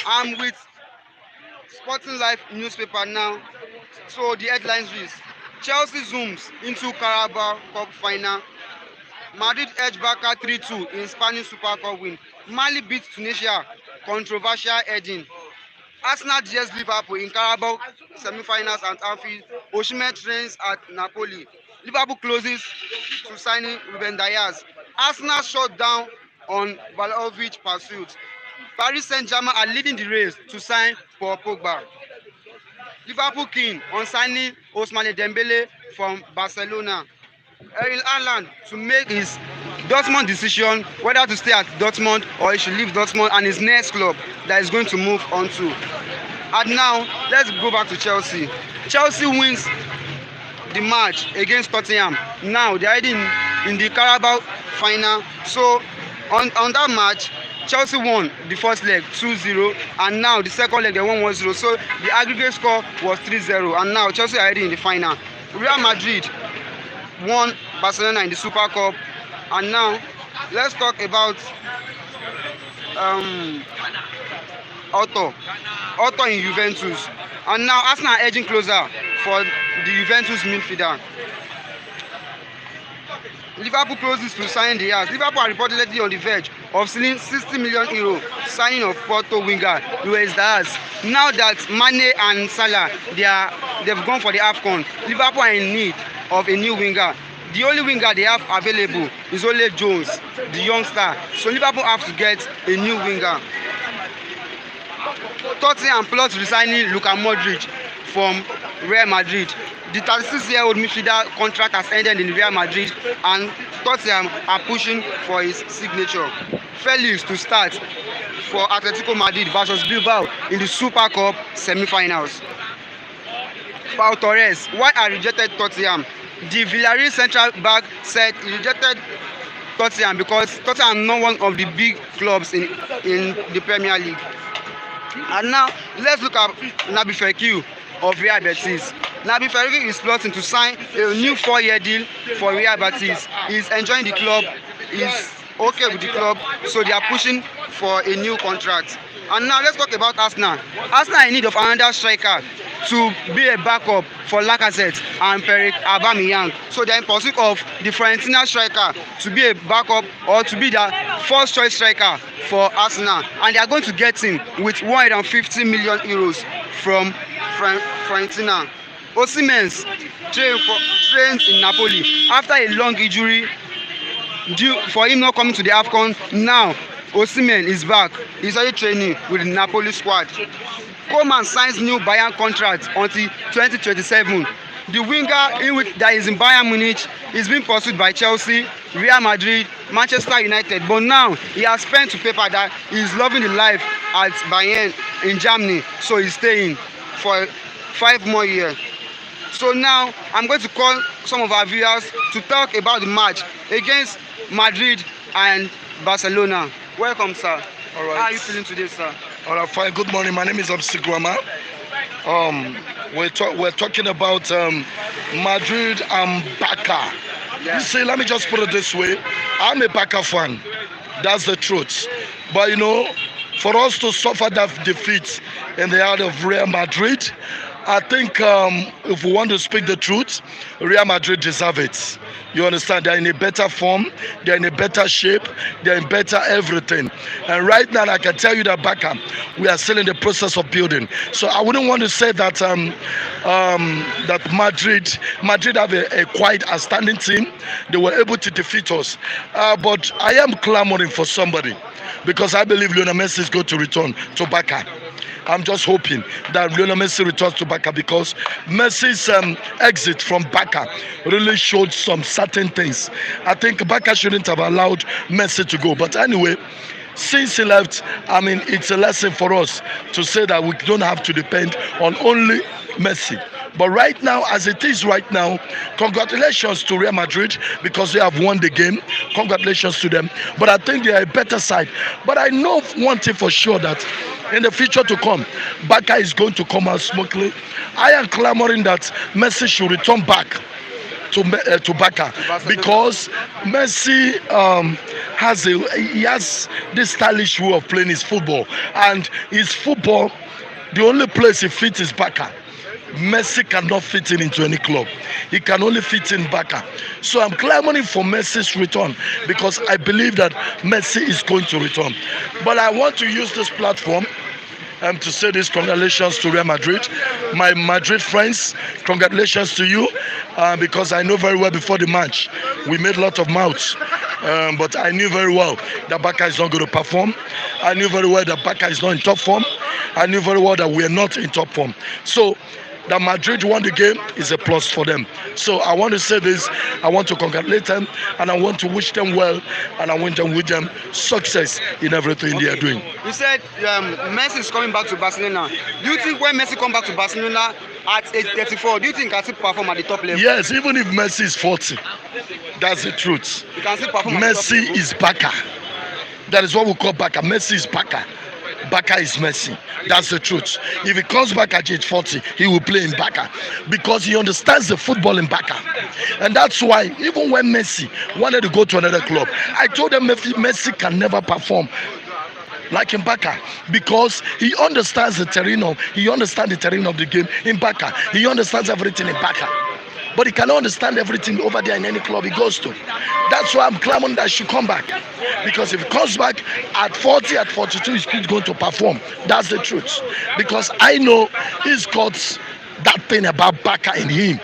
I'm with Sporting Life newspaper now. So the headlines reads: Chelsea zooms into Carabao Cup final. Madrid edge Barca 3-2 in Spanish Super Cup win. Mali beats Tunisia. Controversial heading. Arsenal DS Liverpool in Carabao semi-finals at Anfield. Osimhen trains at Napoli. Liverpool closes to signing Ruben Dias. Arsenal shut down on Vlahovic pursuit. Paris Saint-Germain are leading the race to sign Paul Pogba. Liverpool keen on signing Ousmane Dembele from Barcelona. Erling Haaland to make his Dortmund decision whether to stay at Dortmund or he should leave Dortmund and his next club that he's going to move on to. And now let's go back to Chelsea. Chelsea wins the match against Tottenham. Now they are in the Carabao final. So on that match, Chelsea won the first leg 2-0, and now the second leg they won 1-0. So the aggregate score was 3-0, and now Chelsea are heading in the final. Real Madrid won Barcelona in the Super Cup, and now let's talk about um, Otto in Juventus. And now Arsenal are edging closer for the Juventus midfielder. Liverpool closes to sign the Diaz. Liverpool are reportedly on the verge of selling €60 million signing of Porto winger Luis Diaz. Now that Mane and Salah they've gone for the AFCON, Liverpool are in need of a new winger. The only winger they have available is Ole Jones, the youngster. So Liverpool have to get a new winger. Tottenham plots resigning Luka Modric from Real Madrid. The 36-year-old midfielder contract has ended in Real Madrid, and Tottenham are pushing for his signature. Felix to start for Atletico Madrid versus Bilbao in the Super Cup semi-finals. Pau Torres, why I rejected Tottenham? The Villarreal central back said he rejected Tottenham because Tottenham are not one of the big clubs in the Premier League. And now let's look at Naby Fekir of Real Betis. Naby Fekir is plotting to sign a new 4-year deal for Real Betis. He's enjoying the club, he's okay with the club, so they are pushing for a new contract. And now let's talk about Arsenal. Arsenal are in need of another striker to be a backup for Lacazette and Pierre Aubameyang. So they are in pursuit of the Fiorentina striker to be a backup or to be the first choice striker for Arsenal. And they are going to get him with €150 million from Fiorentina. Osimhen trains in Napoli after a long injury due for him not coming to the AFCON. Now Osimhen is back. He's already training with the Napoli squad. Coman signs new Bayern contract until 2027. The winger that is in Bayern Munich is being pursued by Chelsea, Real Madrid, Manchester United. But now he has pen to paper that he is loving the life at Bayern in Germany. So he's staying for 5 more years. So now I'm going to call some of our viewers to talk about the match against Madrid and Barcelona. Welcome, sir. All right. How are you feeling today, sir? All right, fine. Good morning. My name is Absigrama. We're talking about Madrid and Barca. Yeah. You see, let me just put it this way. I'm a Barca fan. That's the truth. But you know, for us to suffer that defeat in the heart of Real Madrid, I think if we want to speak the truth, Real Madrid deserve it. You understand? They're in a better form, they're in a better shape, they're in better everything. And right now, I can tell you that Barca, we are still in the process of building. So I wouldn't want to say that that Madrid have a quite outstanding team. They were able to defeat us. But I am clamoring for somebody because I believe Lionel Messi is going to return to Barca. I'm just hoping that Lionel Messi returns to Barca because Messi's exit from Barca really showed some certain things. I think Barca shouldn't have allowed Messi to go. But anyway, since he left, I mean, it's a lesson for us to say that we don't have to depend on only Messi. But right now, as it is right now, congratulations to Real Madrid because they have won the game. Congratulations to them. But I think they are a better side. But I know one thing for sure, that in the future to come, Barca is going to come out smoothly. I am clamoring that Messi should return back to Barca because Messi he has this stylish way of playing his football, and his football, the only place he fits is Barca. Messi cannot fit in into any club. He can only fit in Barca. So I'm clamoring for Messi's return because I believe that Messi is going to return. But I want to use this platform to say this: congratulations to Real Madrid. My Madrid friends, congratulations to you because I know very well before the match we made a lot of mouths. But I knew very well that Barca is not going to perform. I knew very well that Barca is not in top form. I knew very well that we are not in top form. So that Madrid won the game is a plus for them. So I want to say this: I want to congratulate them, and I want to wish them well, and I want to wish them success in everything they are doing. You said Messi is coming back to Barcelona. Do you think when Messi comes back to Barcelona at age 34, do you think he can still perform at the top level? Yes, even if Messi is 40, that's the truth. He can still perform at the top Messi level. is Barca. That is what we call Barca. Messi is Barca. Barca is Messi. That's the truth. If he comes back at age 40, he will play in Barca because he understands the football in Barca. And that's why even when Messi wanted to go to another club, I told him Messi can never perform like in Barca because he understands the terrain of the game in Barca. He understands everything in Barca. But he cannot understand everything over there in any club he goes to. That's why I'm clamoring that he should come back. Because if he comes back at 40, at 42, he's still going to perform. That's the truth. Because I know he's got that thing about Barca in him.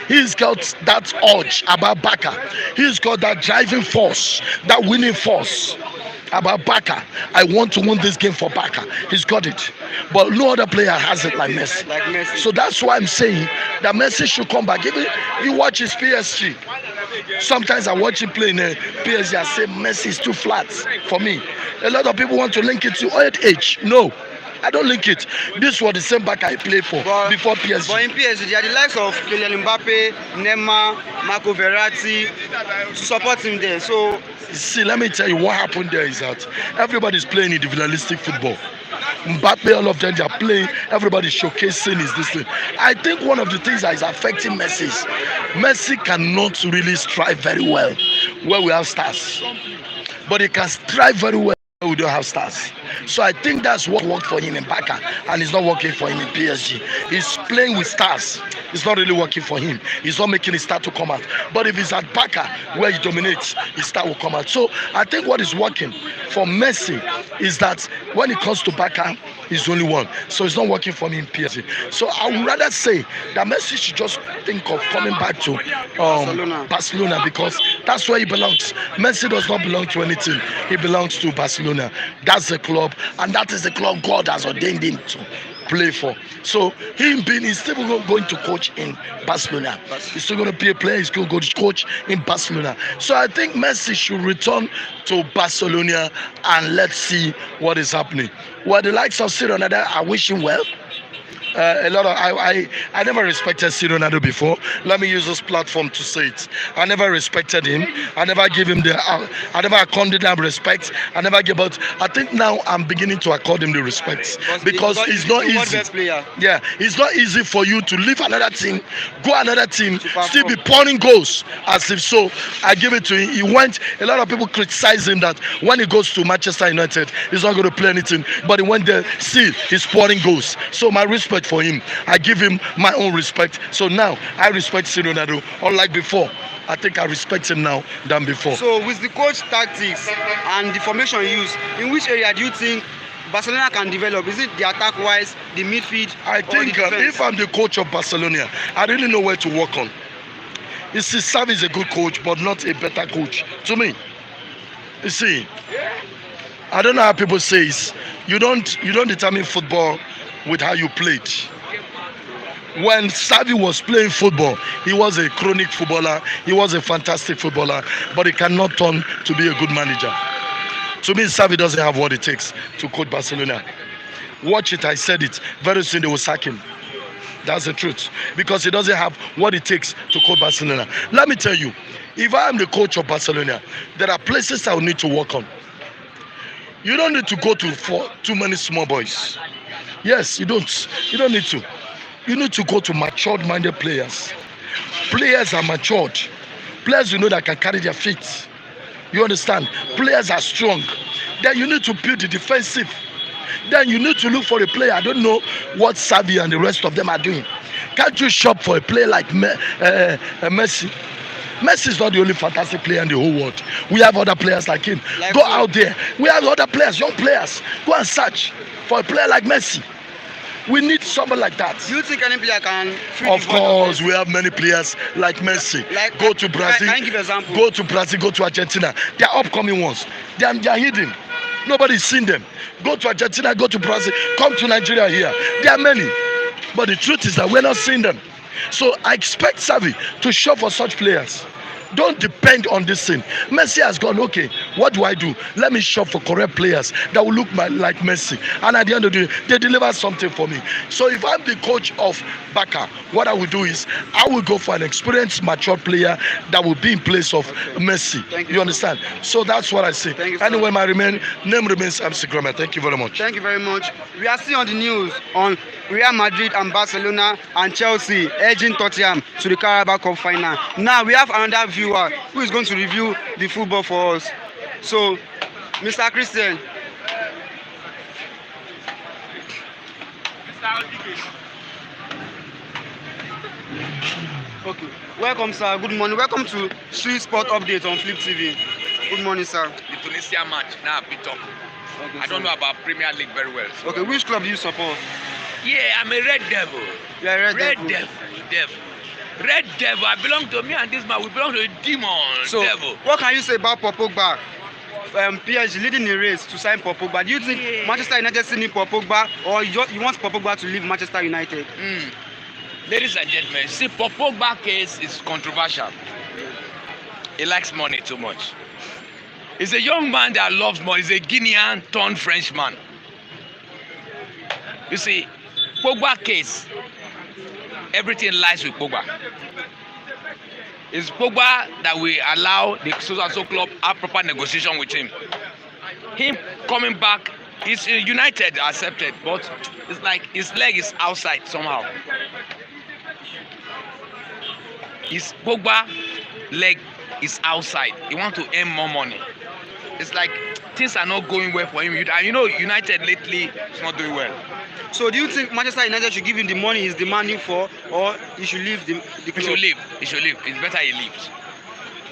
He's got that urge about Barca. He's got that driving force, that winning force about Barca. I want to win this game for Barca. He's got it. But no other player has it like Messi. So that's why I'm saying that Messi should come back. Even you watch his PSG. Sometimes I watch him play in PSG. I say Messi is too flat for me. A lot of people want to link it to old age. No, I don't link it. This was the same Barca I played for before PSG. But in PSG, there are the likes of Kylian Mbappe, Neymar, Marco Verratti to support him there. So see, let me tell you what happened there is that everybody's playing individualistic football. Mbappe, all of them, they are playing. Everybody's showcasing his this thing. I think one of the things that is affecting Messi is Messi cannot really strive very well where we have stars. But he can strive very well where we don't have stars. So I think that's what worked for him in Barca, and it's not working for him in PSG. He's playing with stars. It's not really working for him. He's not making his star to come out. But if he's at Barca, where he dominates, his star will come out. So I think what is working for Messi is that when it comes to Barca, he's the only one. So it's not working for me in PSG. So I would rather say that Messi should just think of coming back to Barcelona because that's where he belongs. Messi does not belong to anything. He belongs to Barcelona. That's the club, and that is the club God has ordained him to play for. So he's still going to coach in Barcelona. He's still going to be a player. He's going to go to coach in Barcelona. So I think Messi should return to Barcelona, and let's see what is happening. Well, the likes of Ronaldo, I wish him well. I never respected Ronaldo before. Let me use this platform to say it. I never respected him. I never gave him I never accorded him respect. I never gave, but I think now I'm beginning to accord him the respect because it's not easy. Yeah, it's not easy for you to leave another team, go another team, still be pouring goals as if so. I give it to him. He went. A lot of people criticize him that when he goes to Manchester United, he's not going to play anything. But he went there, still he's pouring goals. So my respect for him, I give him my own respect. So now I respect Ronaldo, unlike before. I think I respect him now than before. So with the coach tactics and the formation used, in which area do you think Barcelona can develop? Is it the attack wise, the midfield? I think if I'm the coach of Barcelona, I really know where to work on. You see, Xavi is a good coach, but not a better coach to me. You see, I don't know how people say it. You don't determine football with how you played. When Xavi was playing football, he was a chronic footballer. He was a fantastic footballer, but he cannot turn to be a good manager. To me, Xavi doesn't have what it takes to coach Barcelona. Watch it, I said it. Very soon they will sack him. That's the truth. Because he doesn't have what it takes to coach Barcelona. Let me tell you, if I am the coach of Barcelona, there are places I will need to work on. You don't need to go for too many small boys. Yes, you don't. You don't need to. You need to go to matured-minded players. Players are matured. Players you know that can carry their feet. You understand? Players are strong. Then you need to build the defensive. Then you need to look for a player. I don't know what Xavi and the rest of them are doing. Can't you shop for a player like Messi? Messi is not the only fantastic player in the whole world. We have other players like him. Go out there. We have other players, young players. Go and search for a player like Messi. We need someone like that. Do you think any player can? Of course, we have many players like Messi. Like, go to Brazil. Can you give an example? Go to Brazil. Go to Argentina. They are upcoming ones. They are hidden. Nobody's seen them. Go to Argentina. Go to Brazil. Come to Nigeria here. There are many. But the truth is that we're not seeing them. So I expect Xavi to shop for such players. Don't depend on this thing. Messi has gone, okay, what do I do? Let me shop for correct players that will look like Messi. And at the end of the day, they deliver something for me. So if I'm the coach of Barca, what I will do is I will go for an experienced, mature player that will be in place of Messi. You understand? So that's what I say. Anyway, my name remains MC Grummer. Thank you very much. Thank you very much. We are still on the news on Real Madrid and Barcelona and Chelsea edging Tottenham to the Carabao Cup final. Now we have another viewer who is going to review the football for us. So, Mr. Christian. Okay. Welcome, sir. Good morning. Welcome to Street Sport Update on Flip TV. Good morning, sir. The Tunisia match now a bit up. Okay, I don't know about Premier League very well. So. Okay, which club do you support? Yeah, I'm a Red Devil. Yeah, Red Devil. Devil. Red Devil. I belong to me and this man. We belong to a demon. So, devil. What can you say about Pogba? PSG leading the race to sign Pogba. Do you think Manchester United still need Pogba, or you want Pogba to leave Manchester United? Ladies and gentlemen, see, Pogba case is controversial. He likes money too much. He's a young man that loves money. He's a Guinean turned Frenchman. You see, Pogba case, everything lies with Pogba. It's Pogba that will allow the so-and-so club have proper negotiation with him. Him coming back, he's United accepted, but it's like his leg is outside somehow. His Pogba leg is outside. He wants to earn more money. It's like things are not going well for him. And you know, United lately is not doing well. So do you think Manchester United should give him the money he's demanding for, or he should leave the club? He should leave. He should leave. It's better he leaves.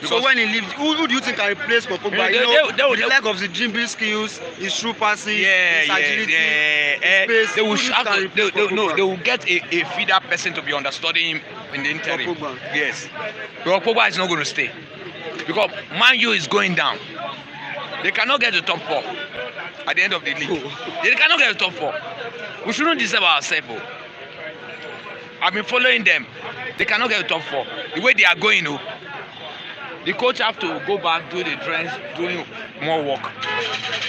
So when he leaves, who do you think can replace Pogba? The lack of the dribbling skills, his true passing, his agility, his space. They will get a feeder person to be understudying him in the interim. Pogba. Yes. Because Pogba is not going to stay. Because Man U is going down. They cannot get to top 4 at the end of the league. They cannot get to top 4. We shouldn't deceive ourselves. I've been following them. They cannot get to top 4. The way they are going, the coach have to go back, do the trends, doing more work.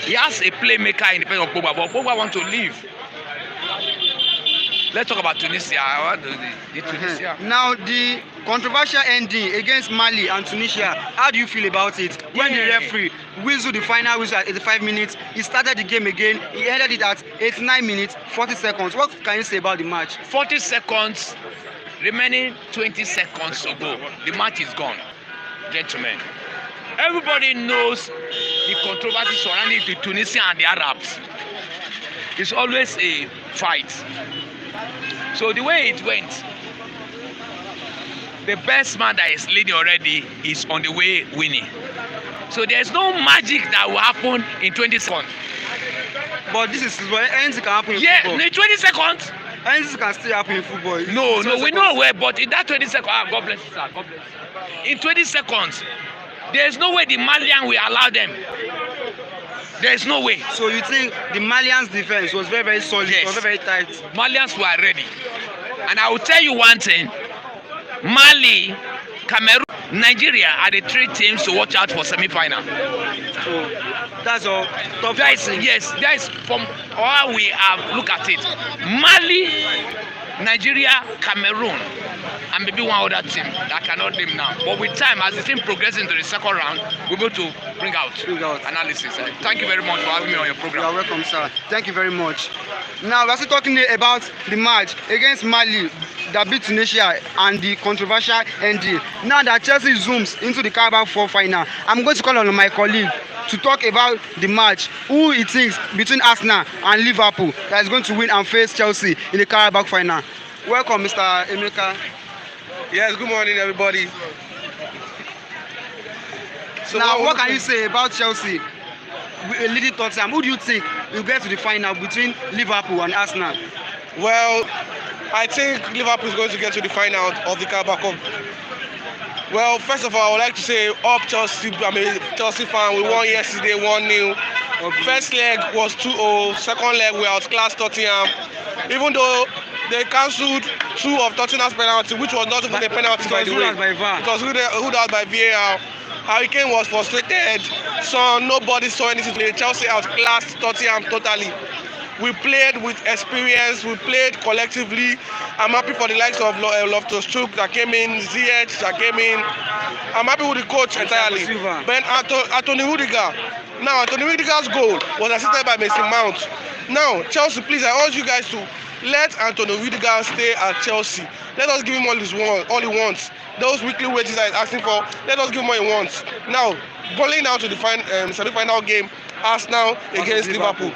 He has a playmaker in the place of Pogba, but Pogba wants to leave. Let's talk about Tunisia. The Tunisia. Now, the controversial ending against Mali and Tunisia, how do you feel about it? When the referee whistled the final whistle at 85 minutes, he started the game again, he ended it at 89 minutes, 40 seconds. What can you say about the match? 40 seconds, remaining 20 seconds to go. The match is gone, gentlemen. Everybody knows the controversy surrounding the Tunisia and the Arabs. It's always a fight. So the way it went, the best man that is leading already is on the way winning. So there's no magic that will happen in 20 seconds. But this is where anything can happen in football. Yeah, in 20 seconds. Anything can still happen in football. No, we know where, but in that 20 seconds, God bless you, sir, God bless you. In 20 seconds, there's no way the Malian will allow them. There's no way. So you think the Malians' defense was very, very solid, yes. Was very, very tight? Malians were ready. And I will tell you one thing. Mali, Cameroon, Nigeria are the 3 teams to watch out for semi-final. So that's all. Top yes, that is from how we have looked at it. Mali, Nigeria, Cameroon, and maybe one other team that I cannot name now. But with time, as the team progresses into the second round, we're going to bring out analysis. Thank you very much for having me on your program. You are welcome, sir. Thank you very much. Now we are still talking about the match against Mali that beat Tunisia and the controversial ending. Now that Chelsea zooms into the Carabao Cup final, I'm going to call on my colleague to talk about the match, who he thinks between Arsenal and Liverpool that is going to win and face Chelsea in the Carabao final. Welcome, Mr. Emeka. Yes, good morning, everybody. So Now, what can you say about Chelsea leading Tottenham? Who do you think will get to the final between Liverpool and Arsenal? Well, I think Liverpool is going to get to the final of the Carabao Cup. Well, first of all, I would like to say up Chelsea. I'm a Chelsea fan. We won yesterday 1-0. First leg was 2-0. Second leg we outclassed Tottenham. Even though they cancelled 2 of Tottenham's penalty, which was not even a penalty by the way. It was ruled out by VAR. Harry Kane was frustrated. So nobody saw anything. Chelsea outclassed Tottenham totally. We played with experience. We played collectively. I'm happy for the likes of Loftus-Cheek that came in, Ziyech that came in. I'm happy with the coach entirely. But Anthony Rudiger. Now, Anthony Rudiger's goal was assisted by Mason Mount. Now, Chelsea, please, I urge you guys to let Anthony Rudiger stay at Chelsea. Let us give him all he wants. Those weekly wages that he's asking for, let us give him what he wants. Now, going down to the semi-final game, Arsenal against Liverpool.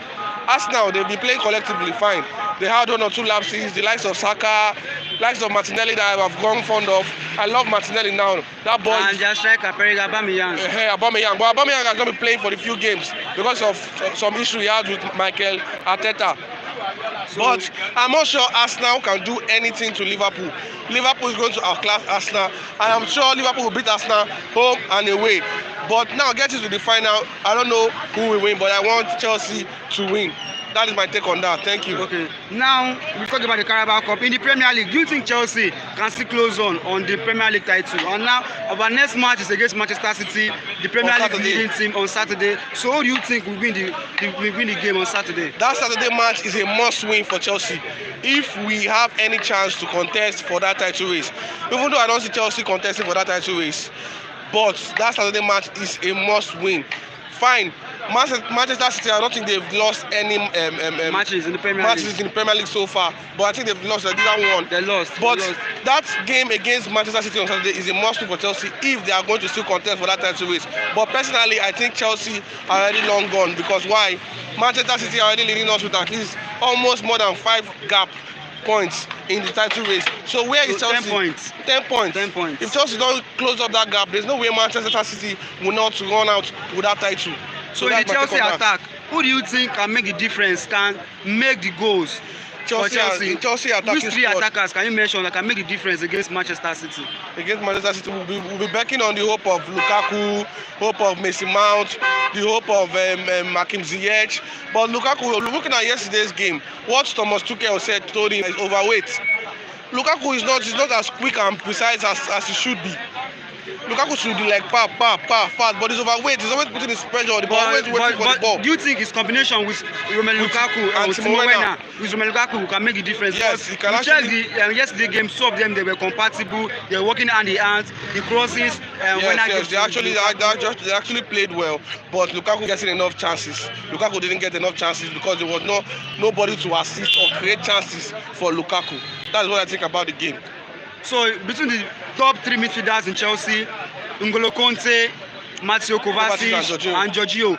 Arsenal, they've been playing collectively fine. They had 1 or 2 lapses, the likes of Saka, likes of Martinelli that I have grown fond of. I love Martinelli now. That boy. And their striker, Aubameyang. Aubameyang. But Aubameyang has not been playing for the few games because of some issue he had with Mikel Arteta. But I'm not sure Arsenal can do anything to Liverpool. Liverpool is going to outclass Arsenal. I am sure Liverpool will beat Arsenal home and away. But now getting to the final, I don't know who will win, but I want Chelsea to win. That is my take on that. Thank you. Okay. Now we talk about the Carabao Cup in the Premier League. Do you think Chelsea can still close on the Premier League title? And now our next match is against Manchester City, the Premier League leading team on Saturday. So who do you think will win the game on Saturday? That Saturday match is a must-win for Chelsea. If we have any chance to contest for that title race, even though I don't see Chelsea contesting for that title race, but that Saturday match is a must-win. Fine. Manchester City, I don't think they've lost any matches in the Premier League so far, but I think they've lost. They didn't won. They lost. But that game against Manchester City on Saturday is a must-win for Chelsea if they are going to still contest for that title race. But personally, I think Chelsea are already long gone because why? Manchester City are already leading us with at least almost more than 5 gap points in the title race. So where is Chelsea? 10 points. 10 points. 10 points. If Chelsea don't close up that gap, there's no way Manchester City will not run out with that title. So in the Chelsea attack, who do you think can make the difference, can make the goals for Chelsea? Chelsea attacking Which 3 attackers can you mention that can make the difference against Manchester City? Against Manchester City, we'll be backing on the hope of Lukaku, hope of Mason Mount, the hope of Hakim Ziyech. But Lukaku, looking at yesterday's game, what Thomas Tuchel told him is overweight. Lukaku is not as quick and precise as he should be. Lukaku should be like fast, but he's overweight. He's always putting his pressure on the ball, always waiting for the ball. Do you think his combination with Romelu Lukaku and Timo Werner with Romelu Lukaku can make the difference? Yes, he can actually. Yesterday game, 2 of them they were compatible. They were working hand in hand. The crosses. Yes, they actually played well, but Lukaku getting enough chances. Lukaku didn't get enough chances because there was nobody to assist or create chances for Lukaku. That's what I think about the game. So between the top 3 midfielders in Chelsea, N'Golo Kante, Matteo Kovacic and Jorginho,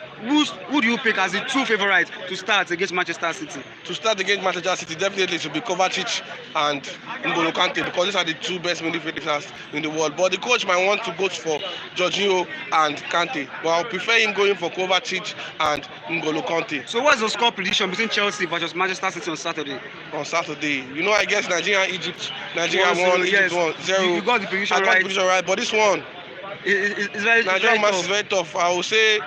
who do you pick as the 2 favorites to start against Manchester City? To start against Manchester City, definitely it should be Kovacic and N'Golo Kante because these are the 2 best midfielders in the world. But the coach might want to go for Jorginho and Kante. But I'll prefer him going for Kovacic and N'Golo Kante. So what's the score prediction between Chelsea versus Manchester City on Saturday? On Saturday, I guess Nigeria and Egypt. Nigeria won, Egypt won 0. You got the prediction right. I got the prediction right, but this one, it's very Nigerian match is very tough. I will say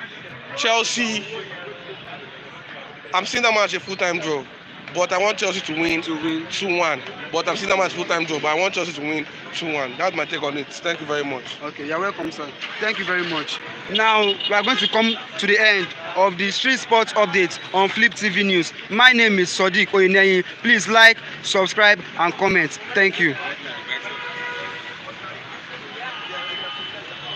Chelsea. I'm seeing that match a full-time draw, but I want Chelsea to win 2-1. But I'm seeing that match full-time draw, but I want Chelsea to win 2-1. That's my take on it. Thank you very much. Okay, you're welcome, sir. Thank you very much. Now we are going to come to the end of the Street Sports Update on Flip TV News. My name is Sadiq Oyeneyin. Please like, subscribe, and comment. Thank you.